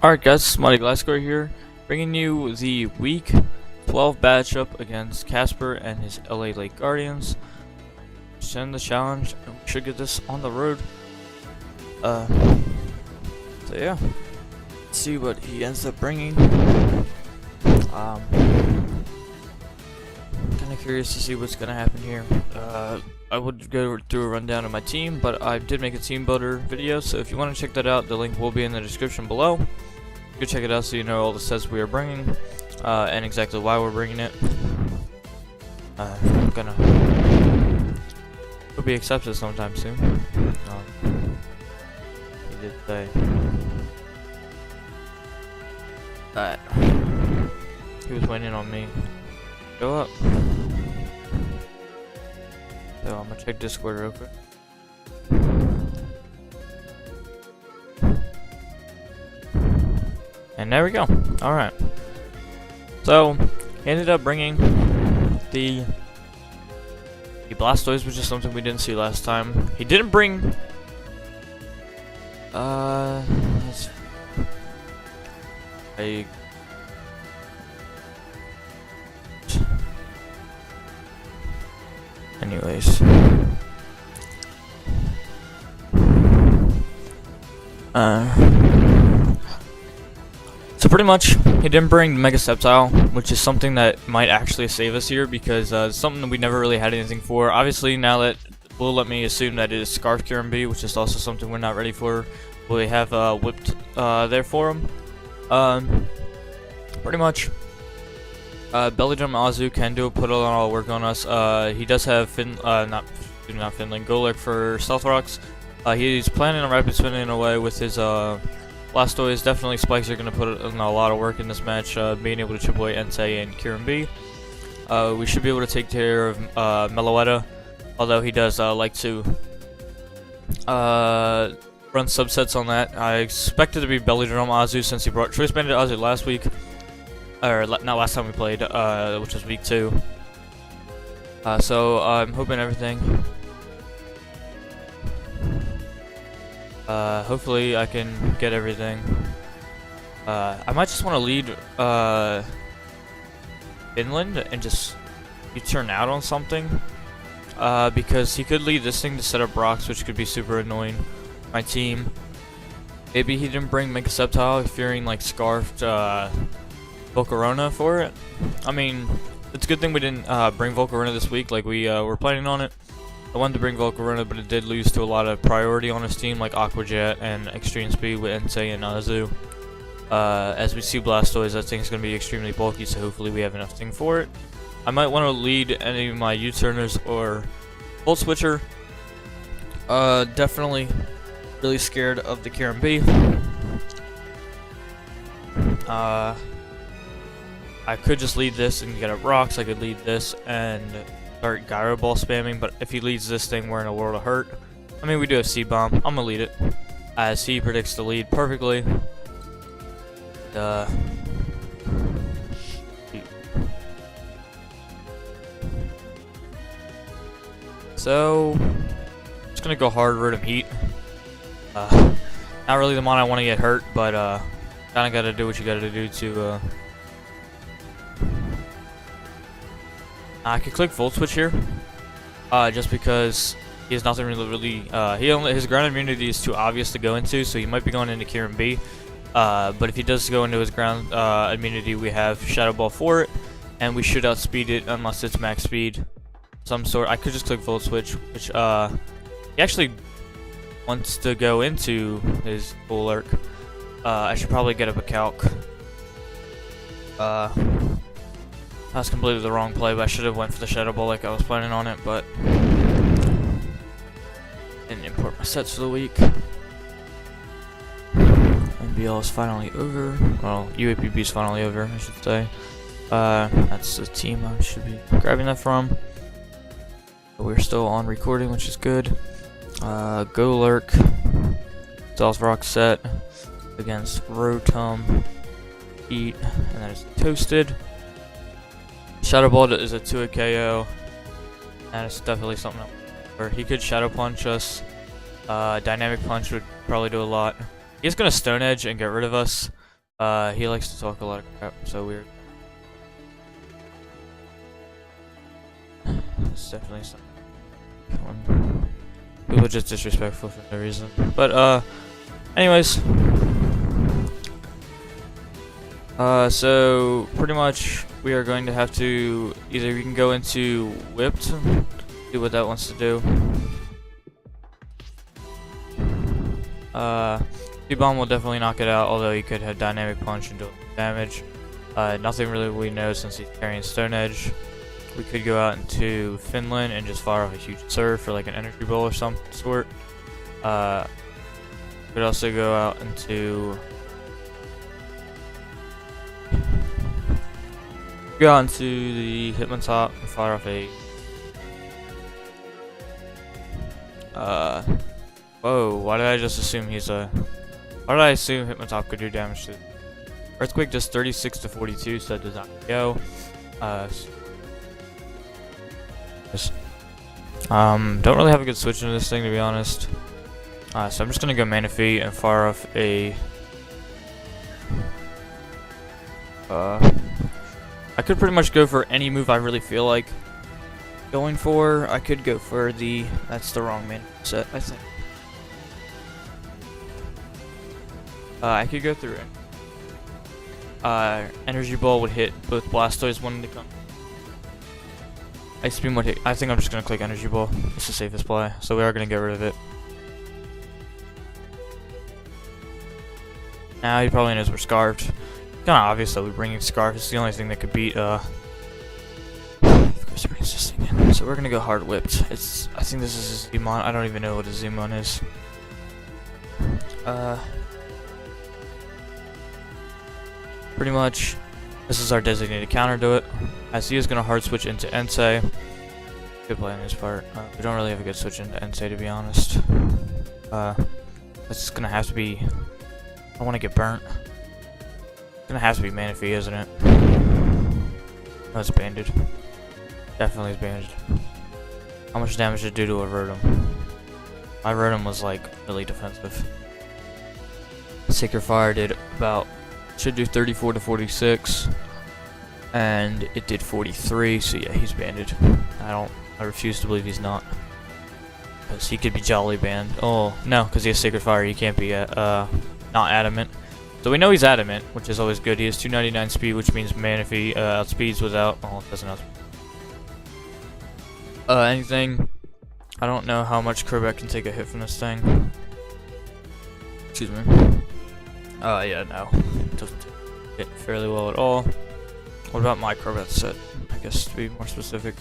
Alright guys, York Gliscors here, bringing you the Week 12 matchup against Casper and his LALG Guardians. Send the challenge, and we should get this on the road. So yeah, let's see what he ends up bringing. Kinda curious to see what's gonna happen here. I would go through a rundown of my team, but I did make a team builder video, so if you want to check that out, the link will be in the description below. Go check it out so you know all the sets we are bringing, and exactly why we're bringing it. Will be accepted sometime soon. He did say that he was waiting on me. Go up. So I'm gonna check Discord real quick. And there we go. Alright. So, he ended up bringing the Blastoise, which is something we didn't see last time. He didn't bring... Anyways. So pretty much, he didn't bring Mega Sceptile, which is something that might actually save us here, because it's something that we never really had anything for. Obviously, now that will let me assume that it is Scarf QMB, which is also something we're not ready for. We have whipped there for him. Pretty much, Belly Drum Azu can put a lot of work on us. He does have not Finland, Golurk for Stealth Rocks. He's planning on rapid spinning away with his Blastoise. Definitely spikes are going to put in a lot of work in this match, being able to chip away Entei and QMB. We should be able to take care of Meloetta, although he does like to run subsets on that. I expect it to be Belly Drum Azu since he brought Choice Banded Azu last week. Or not last time we played, which was week 2. So I'm hoping everything. Hopefully I can get everything. I might just want to lead Finland and just turn out on something. Because he could lead this thing to set up rocks, which could be super annoying. My team. Maybe he didn't bring Mega Sceptile, fearing like Scarfed Volcarona for it. I mean, it's a good thing we didn't bring Volcarona this week like we were planning on it. I wanted to bring Volcarona, but it did lose to a lot of priority on his team, like Aqua Jet and Extreme Speed with Entei and Azu. As we see Blastoise, that thing's going to be extremely bulky, so hopefully we have enough thing for it. I might want to lead any of my U-turners or Volt Switcher. Definitely really scared of the QMB. I could just lead this and get up rocks. I could lead this and start Gyro Ball spamming, but if he leads this thing, we're in a world of hurt. I mean, we do have Seed Bomb. I'm gonna lead it, as he predicts the lead perfectly. So, just gonna go hard, Rotom Heat. Not really the mon I want to get hurt, but kinda gotta do what you gotta do to. I could click Volt Switch here, just because he has nothing really. His ground immunity is too obvious to go into, so he might be going into QMB. But if he does go into his ground immunity, we have Shadow Ball for it, and we should outspeed it unless it's max speed, some sort. I could just click Volt Switch, which he actually wants to go into his Golurk. I should probably get up a calc. That's completely the wrong play, but I should have went for the Shadow Ball like I was planning on it, but didn't import my sets for the week. NBL is finally over. Well, UAPB is finally over, I should say. That's the team I should be grabbing that from. But we're still on recording, which is good. Golurk, Stealth Rock set against Rotom Heat, and that is Toasted. Shadow Ball is a 2-hit KO, and it's definitely something where he could Shadow Punch us. Dynamic Punch would probably do a lot. He's gonna Stone Edge and get rid of us. He likes to talk a lot of crap, so weird. It's definitely something. People are just disrespectful for no reason. But, anyways. So, pretty much, we are going to have to, either we can go into Whipped, see what that wants to do. T-Bomb will definitely knock it out, although he could have Dynamic Punch and do damage. Nothing really we know since he's carrying Stone Edge. We could go out into Finland and just fire off a huge Surf for like an Energy Ball or some sort. We could also go out into the Hitmontop and fire off a whoa, why did I just assume he's a why did I assume Hitmontop could do damage to Earthquake? Does 36 to 42, so that does not go. Don't really have a good switch into this thing, to be honest. So I'm just gonna go Manaphy and fire off a I could pretty much go for any move I really feel like going for. I could go for the that's the wrong man set, I think. I could go through it. Energy Ball would hit both Blastoise wanting to come. Ice Beam would hit. I think I'm just gonna click Energy Ball. It's the safest play, so we are gonna get rid of it. Now he probably knows we're Scarfed. Kinda obvious that we're bringing Scarf. It's the only thing that could beat. Of course, he brings this thing in. So we're gonna go Hard Whipped. It's. I think this is his Zmon. I don't even know what his Zmon is. Pretty much, this is our designated counter to it. As he is going to hard switch into Entei. Good play on his part. We don't really have a good switch into Entei, to be honest. It's going to have to be... I don't want to get burnt. It's going to have to be Manaphy, isn't it? No, it's banded. Definitely is banded. How much damage did it do to a Rotom? My Rotom was like really defensive. Sacred Fire did about... should do 34 to 46, and it did 43. So yeah, he's banded. I refuse to believe he's not, because he could be jolly banned. Oh no, because he has Sacred Fire, he can't be not adamant. So we know he's adamant, which is always good. He has 299 speed, which means Manaphy outspeeds without. Oh, it doesn't outspeed. Anything. I don't know how much Crobat can take a hit from this thing. Excuse me. Yeah, no. Doesn't hit fairly well at all. What about my Crobat set? I guess to be more specific.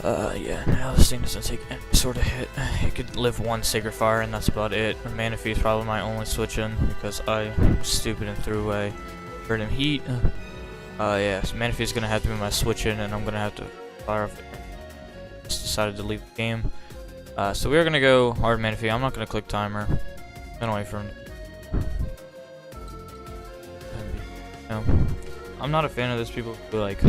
Yeah, no, this thing doesn't take any sort of hit. It could live one Sacred Fire, and that's about it. Manaphy is probably my only switch in, because I was stupid and threw away Verdant Heat. Yeah, so Manaphy is gonna have to be my switch in, and I'm gonna have to fire off it. Just decided to leave the game. So we are gonna go hard Manaphy. I'm not gonna click timer. Gonna wait for him. No. I'm not a fan of those people who like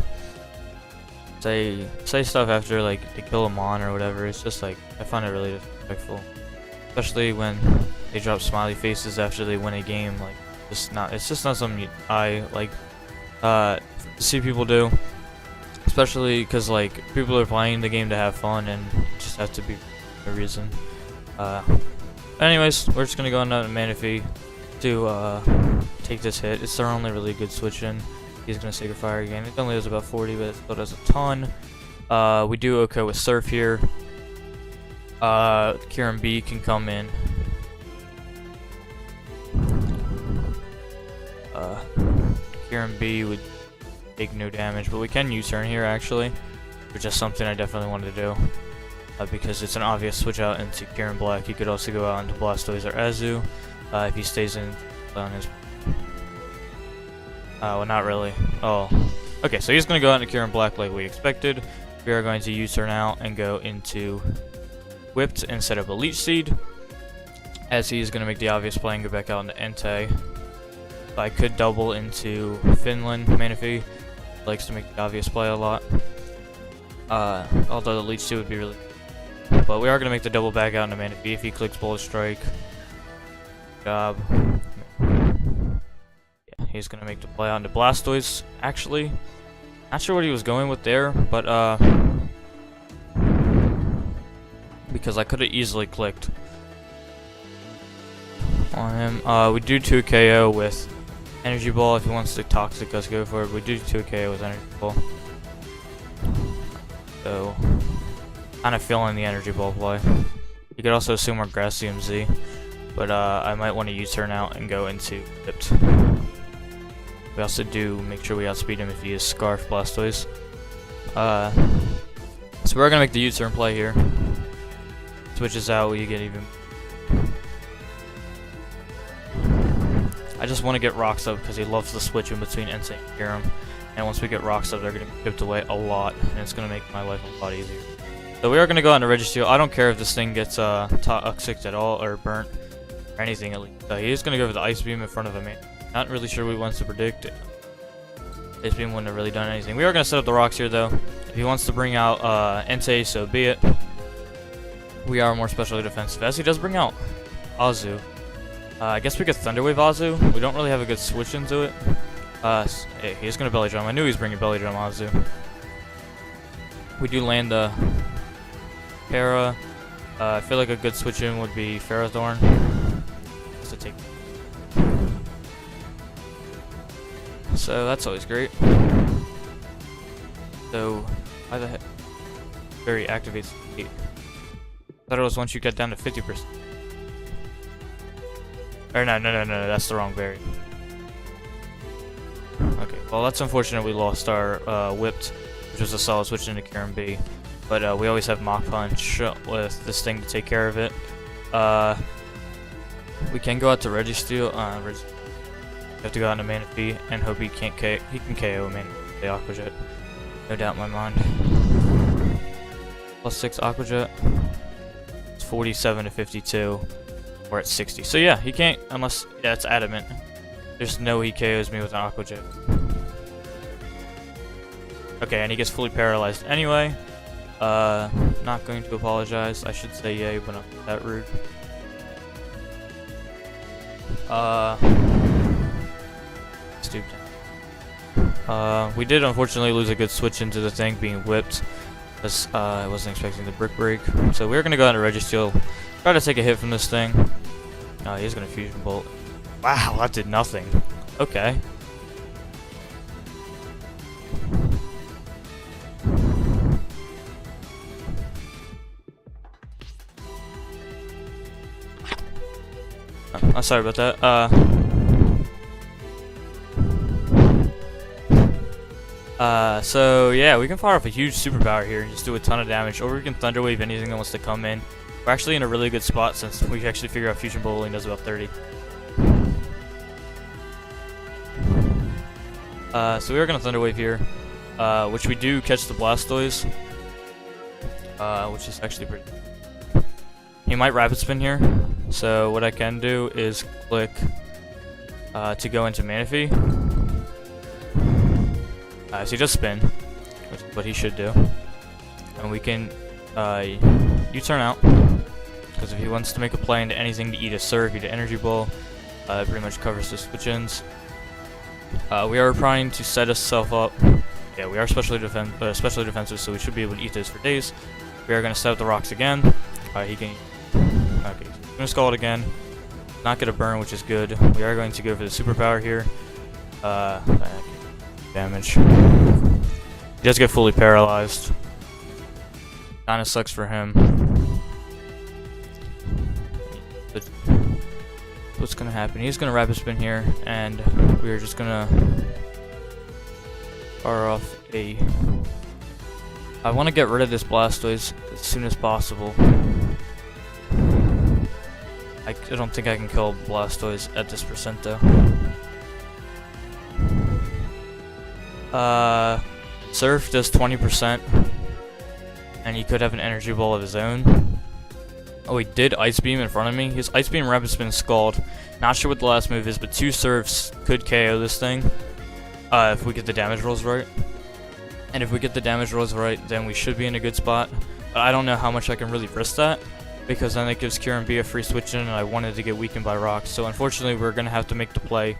say stuff after like they kill them on or whatever. It's just like I find it really disrespectful, especially when they drop smiley faces after they win a game. Like it's just not something I like to see people do, especially because like people are playing the game to have fun and just have to be a reason. Anyways, we're just gonna go on to Manaphy to take this hit. It's our only really good switch in. He's gonna Sacred Fire again. It only does about 40, but it still does a ton. We do okay with Surf here. Kieran B can come in. Kieran B would take no damage, but we can U-turn here actually, which is something I definitely wanted to do. Because it's an obvious switch out into Kieran Black. He could also go out into Blastoise or Azu if he stays in on his. Well, not really. Oh, okay. So he's gonna go out into Kieran Black like we expected. We are going to U-turn out and go into Whipped instead of a Leech Seed, as he is gonna make the obvious play and go back out into Entei. I could double into Finland. Manaphy likes to make the obvious play a lot. Although the Leech Seed would be really. But we are going to make the double back out into Manaphy if he clicks Bullet Strike. Good job. he's gonna make the play on the Blastoise. Actually, not sure what he was going with there, but because I could have easily clicked on him. We do 2 KO with Energy Ball. If he wants to Toxic us, go for it. We do 2 KO with Energy Ball. So, kind of feeling the Energy Ball play. You could also assume we're Grass CMZ, but I might want to U-turn out and go into Whipped. We also do make sure we outspeed him if he is Scarf Blastoise. So we're gonna make the U-turn play here. Switches out, you get even. I just want to get Rocks up because he loves to switch in between Entei and Kyurem. And once we get Rocks up, they're going to be chipped away a lot, and it's going to make my life a lot easier. So we are going to go on to Registeel. I don't care if this thing gets toxic at all, or burnt, or anything at least. He is going to go for the Ice Beam in front of him. Not really sure what he wants to predict. Ice Beam wouldn't have really done anything. We are going to set up the Rocks here, though. If he wants to bring out Entei, so be it. We are more specially defensive, as he does bring out Azu. I guess we could Thunder Wave Azu. We don't really have a good switch into it. Hey, he's gonna Belly Drum. I knew he was bringing Belly Drum Azu. We do land the Para. I feel like a good switch in would be Ferrothorn. Just to take. So that's always great. So, why the heck? Very activates the gate. I thought it was once you get down to 50%. Or no, that's the wrong berry. Okay, well that's unfortunate we lost our Whipped, which was a solid switch into Kyurem B. But we always have Mach Punch with this thing to take care of it. We can go out to Registeel. We have to go out to Manaphy and hope he can KO Manaphy the Aqua Jet. No doubt in my mind. +6 Aqua Jet. It's 47 to 52. We're at 60. So yeah, he can't unless it's adamant. There's no he KOs me with an Aqua Jet. Okay, and he gets fully paralyzed anyway. Not going to apologize. I should say yay, but not that rude. Stoop down. We did unfortunately lose a good switch into the thing being whipped. Because I wasn't expecting the Brick Break. So we're gonna go into Registeel. Try to take a hit from this thing. Oh, he's gonna Fusion Bolt. Wow, that did nothing. Okay. Oh, sorry about that. So yeah, we can fire off a huge superpower here and just do a ton of damage, or we can Thunder Wave anything that wants to come in. We're actually in a really good spot since we actually figure out Fusion Bolt only does about 30. So we are gonna Thunder Wave here, which we do catch the Blastoise, which is actually pretty. He might Rapid Spin here, so what I can do is click to go into Manaphy. So he does spin, which is what he should do, and we can U-turn out, because if he wants to make a play into anything to eat a Surf, eat an Energy Ball, it pretty much covers the switch-ins. We are trying to set ourselves up. Yeah, we are especially defensive, so we should be able to eat those for days. We are going to set up the Rocks again. He can. Okay, so he's going to Scald again. Not get a burn, which is good. We are going to go for the superpower here. Damage. He does get fully paralyzed. Kinda sucks for him. But what's gonna happen? He's gonna Rapid Spin here, and we're just gonna fire off a. I want to get rid of this Blastoise as soon as possible. I don't think I can kill Blastoise at this percent though. Surf does 20%, and he could have an Energy Ball of his own. Oh, he did Ice Beam in front of me. His Ice Beam, Rapid Spin, Scald. Not sure what the last move is, but 2 Surfs could KO this thing if we get the damage rolls right. And if we get the damage rolls right, then we should be in a good spot. But I don't know how much I can really risk that, because then it gives Kyurem B a free switch in, and I wanted to get weakened by Rocks. So unfortunately, we're going to have to make the play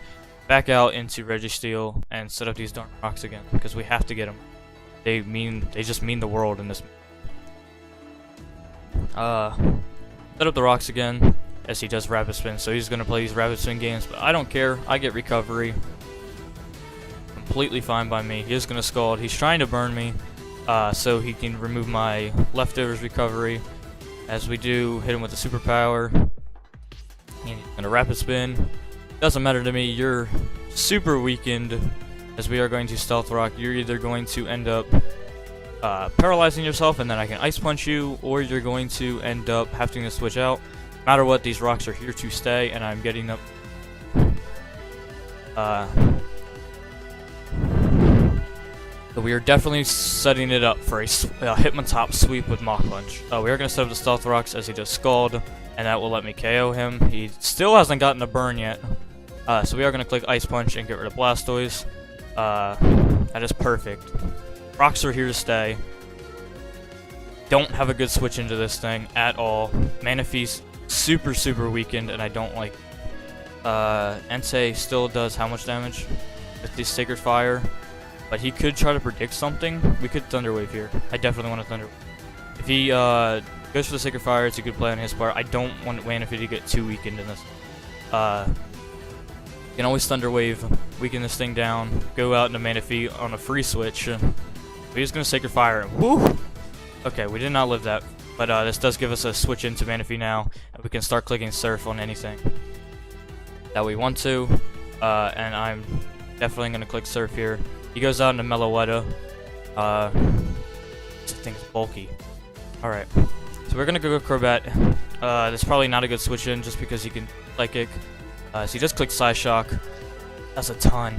back out into Registeel and set up these darn rocks again, because we have to get them. They just mean the world in this. Set up the rocks again, as he does rapid spin. So he's gonna play these rapid spin games, but I don't care. I get recovery. Completely fine by me. He is gonna Scald. He's trying to burn me, so he can remove my leftovers recovery. As we do, hit him with the superpower. And he's gonna rapid spin. Doesn't matter to me. You're super weakened, as we are going to Stealth Rock. You're either going to end up paralyzing yourself, and then I can Ice Punch you, or you're going to end up having to switch out. No matter what, these rocks are here to stay, and I'm getting up. So we are definitely setting it up for a Hitmontop sweep with Mach Punch. We are going to set up the Stealth Rocks as he does Scald, and that will let me KO him. He still hasn't gotten a burn yet. So we are going to click Ice Punch and get rid of Blastoise. That is perfect. Rocks are here to stay. Don't have a good switch into this thing at all. Manaphy's super weakened, and I don't like. Entei still does how much damage with the Sacred Fire, but he could try to predict something. We could Thunder Wave here. I definitely want to Thunder Wave. If he goes for the Sacred Fire, it's a good play on his part. I don't want Manaphy to get too weakened in this. You can always Thunder Wave, weaken this thing down, go out into Manaphy on a free switch. He's going to Sacred Fire. Woo! Okay, we did not live that, but this does give us a switch into Manaphy now, and we can start clicking Surf on anything that we want to, and I'm definitely going to click Surf here. He goes out into Meloetta. This thing's bulky. Alright, so we're going to go Crobat. That's probably not a good switch in, just because he can Psychic. So he just clicked Psyshock. That's a ton.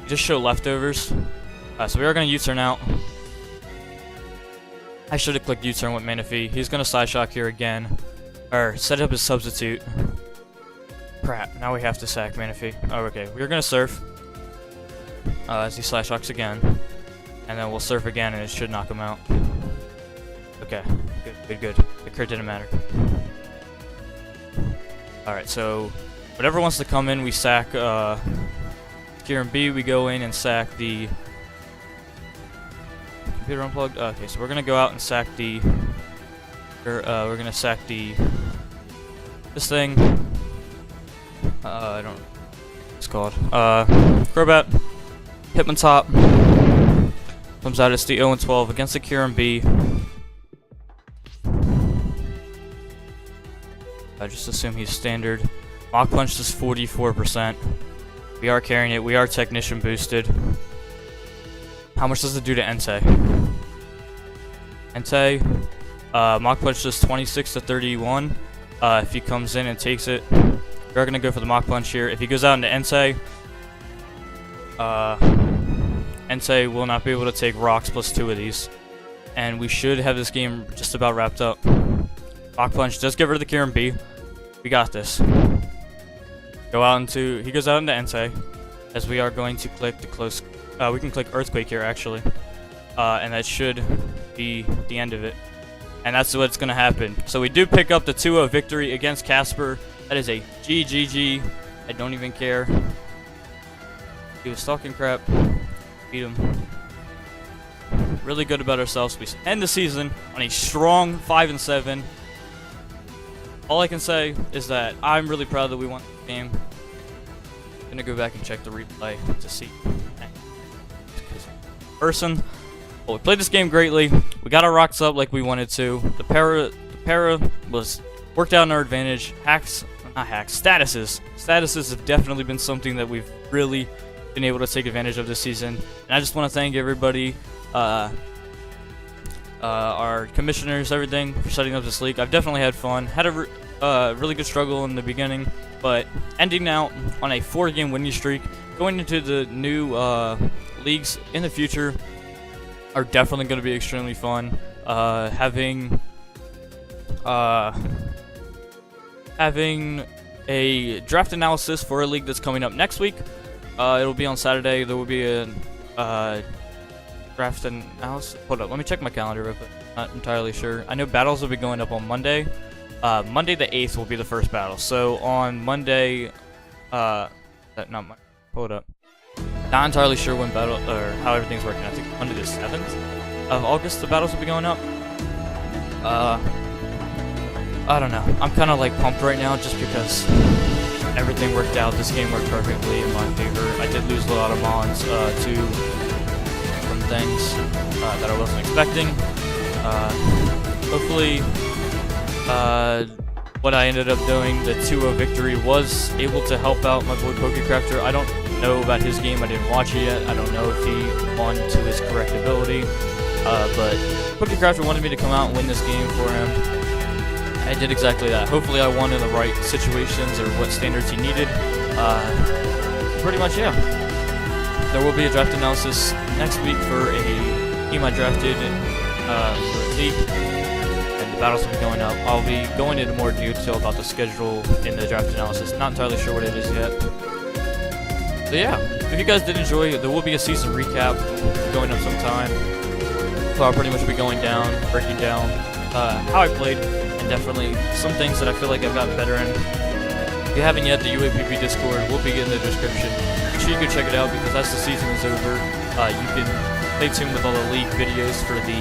Just show leftovers. So we are going to U-turn out. I should have clicked U-turn with Manaphy. He's going to Psyshock here again. Or set up his substitute. Crap, now we have to sack Manaphy. Oh, okay. We're going to Surf. As he Psyshocks again. And then we'll Surf again and it should knock him out. Okay. Good. The crit didn't matter. Alright, so whatever wants to come in, we sack Kieran B. We go in and sack the computer unplugged. Okay, so we're gonna go out and sack the. We're gonna sack the this thing. I don't know what it's called. Crobat. Hitmontop. Comes out as the 0-12 against the Kieran B. I just assume he's standard. Mach Punch is 44%. We are carrying it. We are Technician boosted. How much does it do to Entei? Mach Punch does 26 to 31. If he comes in and takes it, we're gonna go for the Mach Punch here. If he goes out into Entei, Entei will not be able to take rocks plus 2 of these, and we should have this game just about wrapped up. Mach Punch does get rid of the Kieran B. We got this. Go out into. He goes out into Entei, as we are going to click the close. We can click Earthquake here actually, and that should be the end of it. And that's what's gonna happen. So we do pick up the 2-0 victory against Casper. That is a GGG. I don't even care. He was talking crap. Beat him. Really good about ourselves. We end the season on a strong 5-7. All I can say is that I'm really proud that we won the game. I'm gonna go back and check the replay to see. Well, we played this game greatly. We got our rocks up like we wanted to. The para was worked out in our advantage. Statuses. Statuses have definitely been something that we've really been able to take advantage of this season. And I just want to thank everybody, our commissioners, everything, for setting up this league. I've definitely had fun. Had a really good struggle in the beginning, but ending out on a 4-game winning streak, going into the new leagues in the future are definitely going to be extremely fun. Having a draft analysis for a league that's coming up next week. It'll be on Saturday. There will be a draft analysis. Hold up, let me check my calendar real quick. Not entirely sure. I know battles will be going up on Monday. Monday the 8th will be the first battle. So on Monday, not Monday, hold up. Not entirely sure when battle, or how everything's working. I think Monday the 7th of August the battles will be going up. I don't know. I'm kind of like pumped right now just because everything worked out. This game worked perfectly in my favor. I did lose a lot of mons to some things that I wasn't expecting. Hopefully, what I ended up doing, the 2-0 victory, was able to help out my boy PokeCrafter. I don't know about his game. I didn't watch it yet. I don't know if he won to his correct ability. But PokeCrafter wanted me to come out and win this game for him. I did exactly that. Hopefully I won in the right situations or what standards he needed. Pretty much, yeah. There will be a draft analysis next week for a team I drafted for a league. And the battles will be going up. I'll be going into more detail about the schedule in the draft analysis. Not entirely sure what it is yet. So yeah, if you guys did enjoy, there will be a season recap going up sometime. So I'll pretty much be going down, breaking down how I played, and definitely some things that I feel like I've gotten better in. If you haven't yet, the UAPB Discord will be in the description. Make sure you go check it out because as the season is over, you can stay tuned with all the league videos for the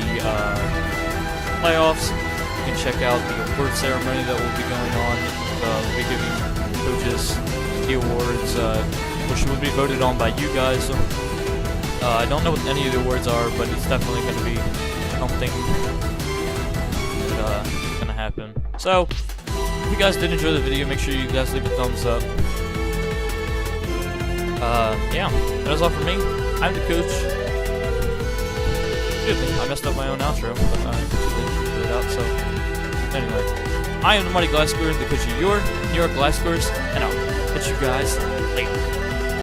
playoffs. You can check out the award ceremony that will be going on. We'll be giving coaches the awards, which will be voted on by you guys. I don't know what any of the awards are, but it's definitely going to be something that's going to happen. So, if you guys did enjoy the video, make sure you guys leave a thumbs up. Yeah, that is all for me. I'm the coach. Excuse me, I messed up my own outro, but I figured it out, so... Anyway, I am the York Gliscors, the coach of your York Gliscors, and I'll catch you guys later.